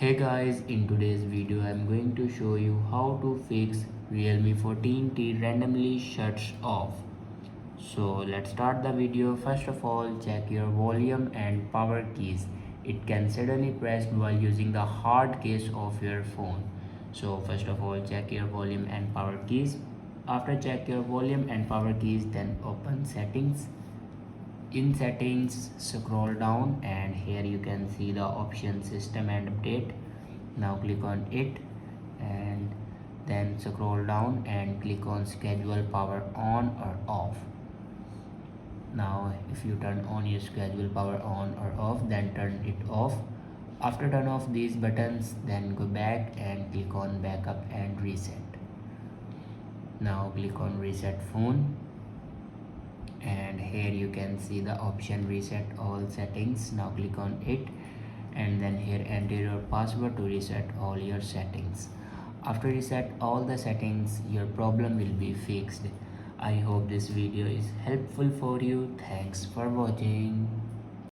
Hey guys, in today's video I'm going to show you how to fix Realme 14T randomly shuts off. So let's start the video. First of all, check your volume and power keys. It can suddenly press while using the hard case of your phone. So first of all, check your volume and power keys. After check your volume and power keys, then open settings. In settings, scroll down and here you can see the option system and update. Now click on it and then scroll down and click on schedule power on or off. Now if you turn on your schedule power on or off, then turn it off. After turn off these buttons, then go back and click on backup and reset. Now click on reset phone and here you can see the option reset all settings. Now click on it and then here enter your password to reset all your settings. After reset all the settings, your problem will be fixed. I hope this video is helpful for you. Thanks for watching.